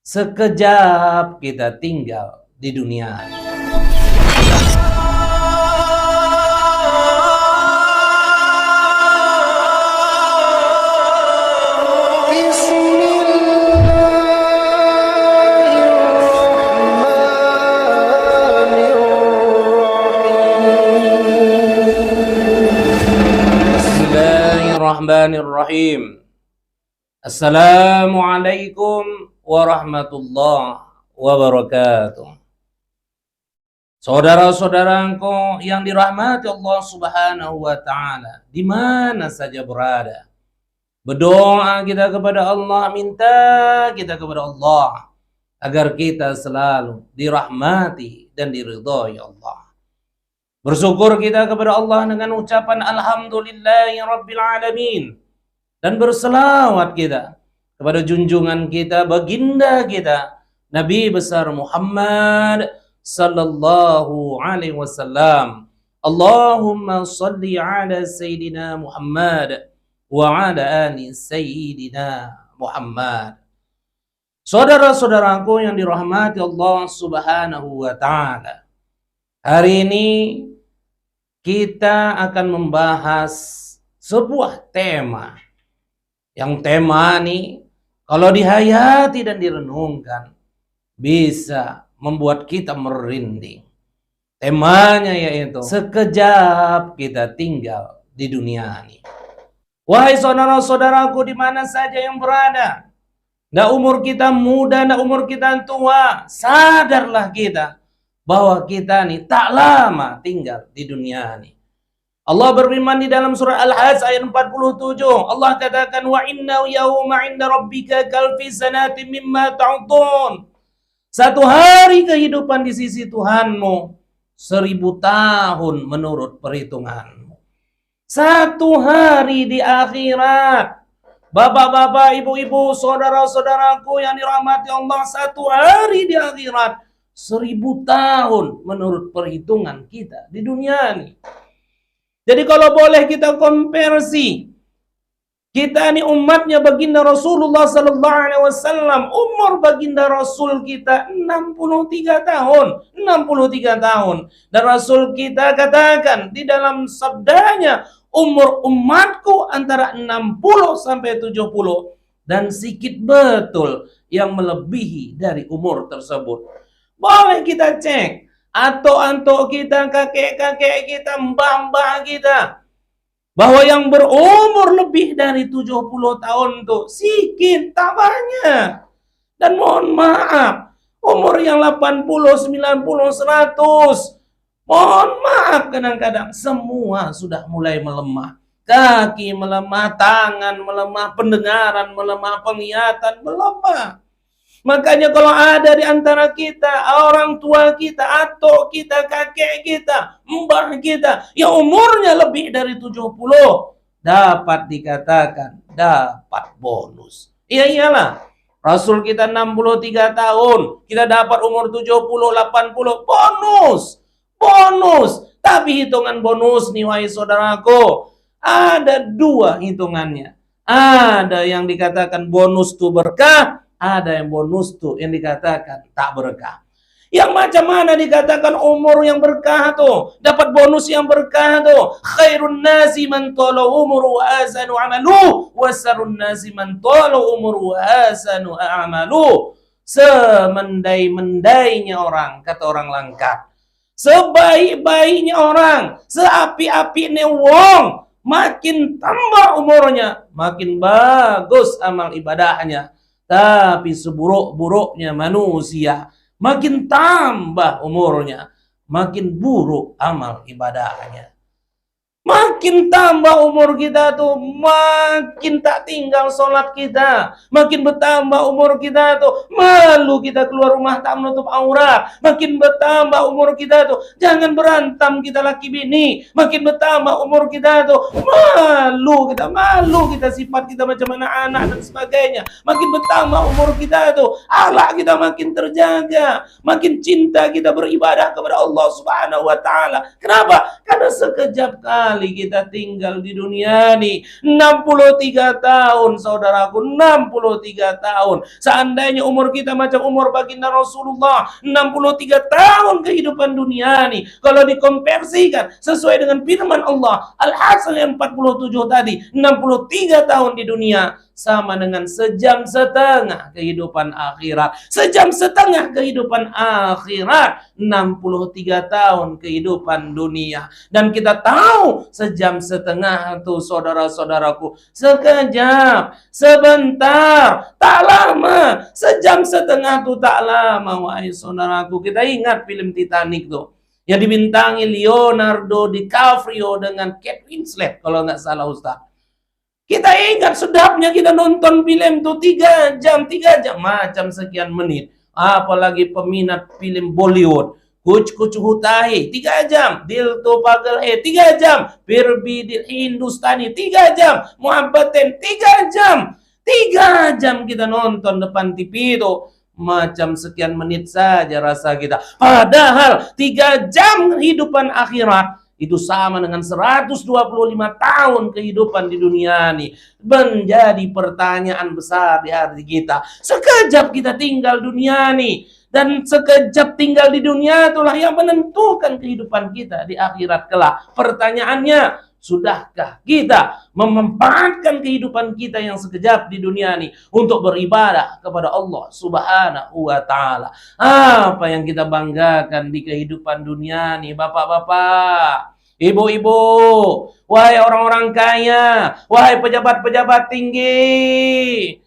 Sekejap kita tinggal di dunia. Bismillahirrahmanirrahim. Assalamualaikum warahmatullahi wabarakatuh. Saudara-saudaraku yang dirahmati Allah Subhanahu wa taala, di mana saja berada, berdoa kita kepada Allah, minta kita kepada Allah agar kita selalu dirahmati dan diridhai Allah. Bersyukur kita kepada Allah dengan ucapan alhamdulillahirabbil alamin, dan berselawat kita kepada junjungan kita, baginda kita, Nabi besar Muhammad sallallahu alaihi wasallam. Allahumma salli ala sayyidina Muhammad wa ala ali sayyidina Muhammad. Saudara-saudaraku yang dirahmati Allah Subhanahu wa taala, hari ini kita akan membahas sebuah tema. Yang tema ini kalau dihayati dan direnungkan bisa membuat kita merinding. Temanya yaitu sekejap kita tinggal di dunia ini. Wahai saudara-saudaraku di mana saja yang berada, ndak umur kita muda, ndak umur kita tua, sadarlah kita bahwa kita ini tak lama tinggal di dunia ini. Allah berfirman di dalam surah Al-Hajj ayat 47. Allah katakan, wa inna yawma 'inda rabbika kalfi sanatin mimma ta'udun. Satu hari kehidupan di sisi Tuhanmu 1000 tahun menurut perhitunganmu. Satu hari di akhirat, bapak-bapak, ibu-ibu, saudara-saudaraku yang dirahmati Allah, satu hari di akhirat 1000 tahun menurut perhitungan kita di dunia ini. Jadi kalau boleh kita konversi, kita ini umatnya baginda Rasulullah sallallahu alaihi wasallam, umur baginda Rasul kita 63 tahun, 63 tahun. Dan Rasul kita katakan di dalam sabdanya, umur umatku antara 60 sampai 70, dan sedikit betul yang melebihi dari umur tersebut. Boleh kita cek atuk-atuk kita, kakek-kakek kita, mbah-mbah kita, bahwa yang berumur lebih dari 70 tahun itu sedikit, tak banyak. Dan mohon maaf, umur yang 80, 90, 100, mohon maaf, kadang-kadang semua sudah mulai melemah. Kaki melemah, tangan melemah, pendengaran melemah, penglihatan melemah. Makanya kalau ada di antara kita, orang tua kita, atuk kita, kakek kita, mbah kita, yang umurnya lebih dari 70, dapat dikatakan dapat bonus. Iya iyalah, Rasul kita 63 tahun, kita dapat umur 70, 80, bonus. Bonus. Tapi hitungan bonus nih wahai saudaraku, ada dua hitungannya. Ada yang dikatakan bonus itu berkah, ada yang bonus tuh yang dikatakan tak berkah. Yang macam mana dikatakan umur yang berkah tuh, dapat bonus yang berkah tuh? Khairun nasi man tala umru wa ahsanu amalu, wa sarrun nasi man tala umru wa ahsanu amalu. Semendai-mendainya orang, kata orang Langkat, sebaik-baiknya orang, seapi-apinya wong, makin tambah umurnya, makin bagus amal ibadahnya. Tapi seburuk-buruknya manusia, makin tambah umurnya, makin buruk amal ibadahnya. Makin tambah umur kita tuh, makin tak tinggal sholat kita. Makin bertambah umur kita tuh, malu kita keluar rumah tak menutup aurat. Makin bertambah umur kita tuh, jangan berantem kita laki bini. Makin bertambah umur kita tuh, malu kita sifat kita macam mana anak dan sebagainya. Makin bertambah umur kita tuh, akhlak kita makin terjaga. Makin cinta kita beribadah kepada Allah Subhanahu wa taala. Kenapa? Karena sekejap kali kali kita tinggal di dunia nih. 63 tahun saudaraku, 63 tahun. Seandainya umur kita macam umur baginda Rasulullah, 63 tahun kehidupan dunia nih. Kalau dikonversikan sesuai dengan firman Allah Al-Hasan yang 47 tadi, 63 tahun di dunia sama dengan sejam setengah kehidupan akhirat. Sejam setengah kehidupan akhirat, 63 tahun kehidupan dunia. Dan kita tahu sejam setengah itu saudara-saudaraku, sekejap, sebentar, tak lama. Sejam setengah itu tak lama, wahai saudaraku. Kita ingat film Titanic tuh, yang dibintangi Leonardo DiCaprio dengan Kate Winslet kalau nggak salah Ustaz. Kita ingat sedapnya kita nonton film tuh 3 jam macam sekian menit. Apalagi peminat film Bollywood, Kuch Kuch Hota Hai 3 jam, Dil To Pagal Hai 3 jam, Phir Bhi Dil Hindustani 3 jam, Muhabbaten 3 jam. 3 jam kita nonton depan TV itu, macam sekian menit saja rasa kita. Padahal 3 jam kehidupan akhirat itu sama dengan 125 tahun kehidupan di dunia ini. Menjadi pertanyaan besar di hati kita. Sekejap kita tinggal dunia ini. Dan sekejap tinggal di dunia itulah yang menentukan kehidupan kita di akhirat kelak. Pertanyaannya, sudahkah kita memanfaatkan kehidupan kita yang sekejap di dunia ini untuk beribadah kepada Allah Subhanahu wa Ta'ala? Apa yang kita banggakan di kehidupan dunia ini, bapak-bapak, ibu-ibu, wahai orang-orang kaya, wahai pejabat-pejabat tinggi,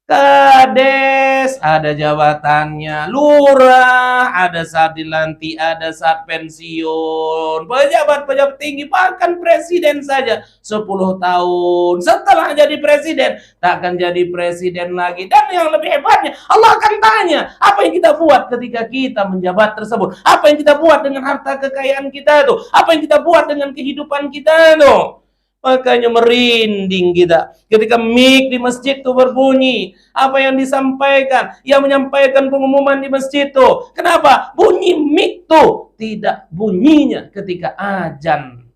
kades ada jabatannya, lurah ada saat dilantik, ada saat pensiun, pejabat-pejabat tinggi, bahkan presiden saja 10 tahun setelah jadi presiden tak akan jadi presiden lagi. Dan yang lebih hebatnya, Allah akan tanya apa yang kita buat ketika kita menjabat tersebut, apa yang kita buat dengan harta kekayaan kita itu, apa yang kita buat dengan kehidupan kita itu. Makanya merinding kita ketika mic di masjid itu berbunyi. Apa yang disampaikan? Yang menyampaikan pengumuman di masjid itu. Kenapa? Bunyi mic itu tidak bunyinya ketika azan.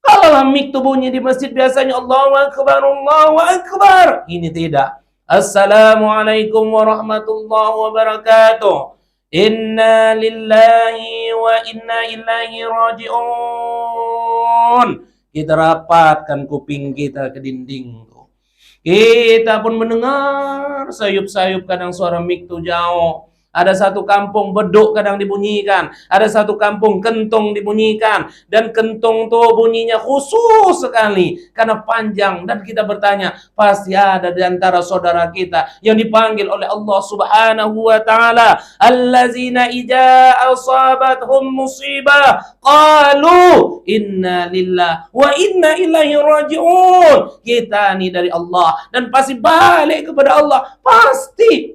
Kalau mic itu bunyi di masjid biasanya Allahu Akbar, Allahu Akbar. Ini tidak. Assalamualaikum warahmatullahi wabarakatuh. Inna lillahi wa inna ilaihi raji'un. Kita rapatkan kuping kita ke dinding tuh. Kita pun mendengar sayup-sayup kadang suara mic tuh jauh. Ada satu kampung beduk kadang dibunyikan, ada satu kampung kentong dibunyikan, dan kentong tuh bunyinya khusus sekali karena panjang. Dan kita bertanya, pasti ada di antara saudara kita yang dipanggil oleh Allah Subhanahu wa Ta'ala, allazina idza asabathum musibah qalu inna lillahi wa inna ilaihi raji'un. Kita nih dari Allah dan pasti balik kepada Allah. Pasti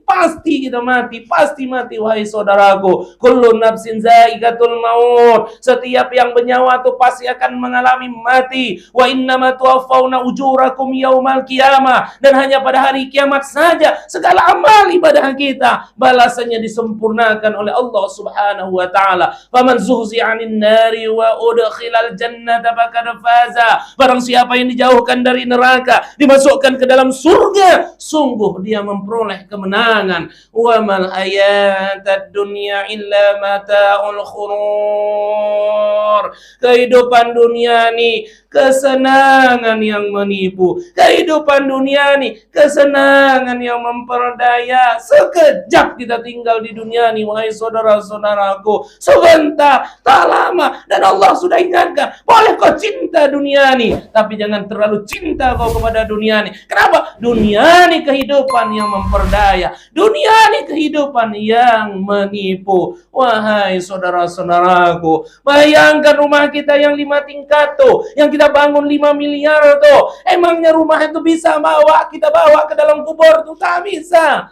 kita mati, mati wahai saudaraku. Kullu nafsin za'iqatul maut. Setiap yang bernyawa itu pasti akan mengalami mati. Wa innama tuwaffawna ujurakum yaumal qiyamah. Dan hanya pada hari kiamat saja segala amal ibadah kita balasannya disempurnakan oleh Allah Subhanahu wa Ta'ala. Faman zuhzi'a 'anil nari wa udkhilal jannata faqad faza. Barang siapa yang dijauhkan dari neraka, dimasukkan ke dalam surga, sungguh dia memperoleh kemenangan. Wa mal hayatad dunya illa mata'ul khurur. Kehidupan dunia ini kesenangan yang menipu. Kehidupan dunia ini kesenangan yang memperdaya. Sekejap kita tinggal di dunia ini wahai saudara-saudaraku. Sebentar, tak lama. Dan Allah sudah ingatkan, boleh kau cinta dunia ini, tapi jangan terlalu cinta kau kepada dunia ini. Kenapa? Dunia ini kehidupan yang memperdaya. Dunia ini kehidupan yang menipu. Wahai saudara-saudaraku, bayangkan rumah kita yang 5 tingkat tuh, yang kita bangun 5 miliar tuh. Emangnya rumah itu bisa kita bawa ke dalam kubur tuh? Tak bisa.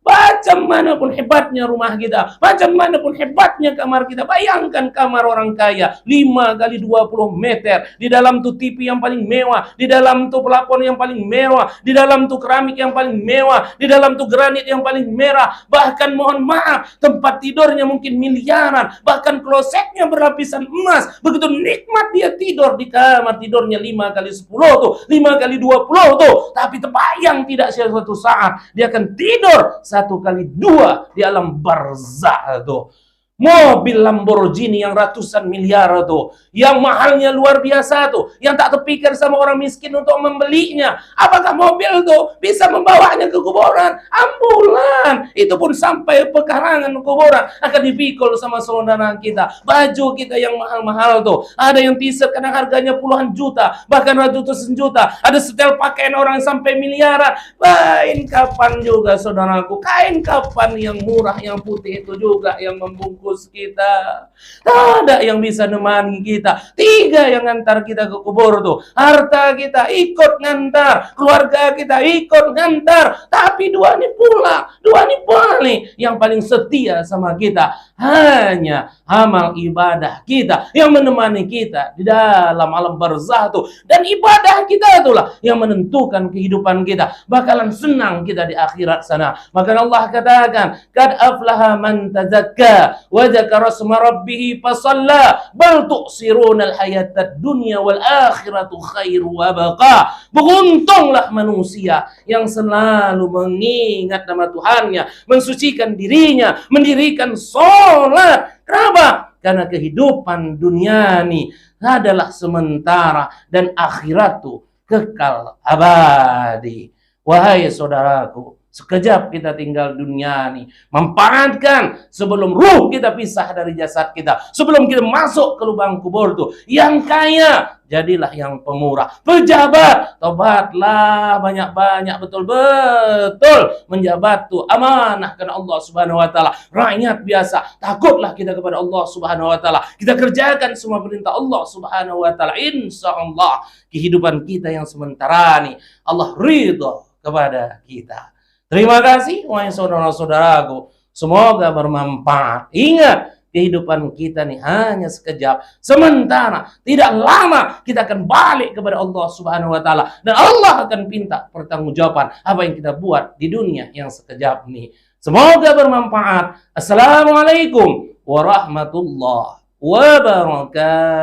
Macam manapun hebatnya rumah kita, macam manapun hebatnya kamar kita, bayangkan kamar orang kaya 5 kali 20 meter, di dalam tuh TV yang paling mewah, di dalam tuh pelapon yang paling mewah, di dalam tuh keramik yang paling mewah, di dalam tuh granit yang paling merah, bahkan mohon maaf tempat tidurnya mungkin miliaran, bahkan klosetnya berlapisan emas. Begitu nikmat dia tidur di kamar tidurnya 5 kali 10 tuh, 5 kali 20 tuh, tapi terbayang tidak suatu saat dia akan tidur 1 kali 2 di alam barzah tuh. Mobil Lamborghini yang ratusan miliar tuh, yang mahalnya luar biasa tuh, yang tak terpikir sama orang miskin untuk membelinya. Apakah mobil tuh bisa membawanya ke kuburan? Ambulan. Itu pun sampai pekarangan kuburan akan dipikul sama saudara kita. Baju kita yang mahal-mahal tuh, ada yang t-shirt kadang harganya puluhan juta, bahkan ratusan juta. Ada setel pakaian orang sampai miliaran. Kain kapan juga saudaraku, kain kapan yang murah, yang putih itu juga yang membungkus kita. Tak ada yang bisa nemani kita. 3 yang ngantar kita ke kubur tuh. Harta kita ikut ngantar, keluarga kita ikut ngantar, tapi 2 ini pula, 2 ini paling yang paling setia sama kita. Hanya amal ibadah kita yang menemani kita di dalam alam barzah tuh. Dan ibadah kita itulah yang menentukan kehidupan kita. Bakalan senang kita di akhirat sana. Maka Allah katakan, "Qad aflaha man tazakka wa dzakara asma rabbih fasalla bal tu'sirunal hayatad dunya wal akhiratu khairu wa baqa." Beruntunglah manusia yang selalu mengingat nama Tuhannya, mensucikan dirinya, mendirikan sholat. Kenapa? Karena kehidupan dunia ini adalah sementara dan akhirat itu kekal abadi. Wahai saudaraku, sekejap kita tinggal dunia ini. Mempaatkan sebelum ruh kita pisah dari jasad kita, sebelum kita masuk ke lubang kubur tuh. Yang kaya, jadilah yang pemurah. Pejabat, tobatlah banyak-banyak, betul-betul menjabat tuh amanah karena Allah Subhanahu wa taala. Rakyat biasa, takutlah kita kepada Allah Subhanahu wa taala. Kita kerjakan semua perintah Allah Subhanahu wa taala. Insyaallah kehidupan kita yang sementara nih Allah ridho kepada kita. Terima kasih wahai saudara-saudaraku. Semoga bermanfaat. Ingat, kehidupan kita nih hanya sekejap, sementara. Tidak lama kita akan balik kepada Allah Subhanahu wa taala dan Allah akan minta pertanggungjawaban apa yang kita buat di dunia yang sekejap nih. Semoga bermanfaat. Assalamualaikum warahmatullahi wabarakatuh.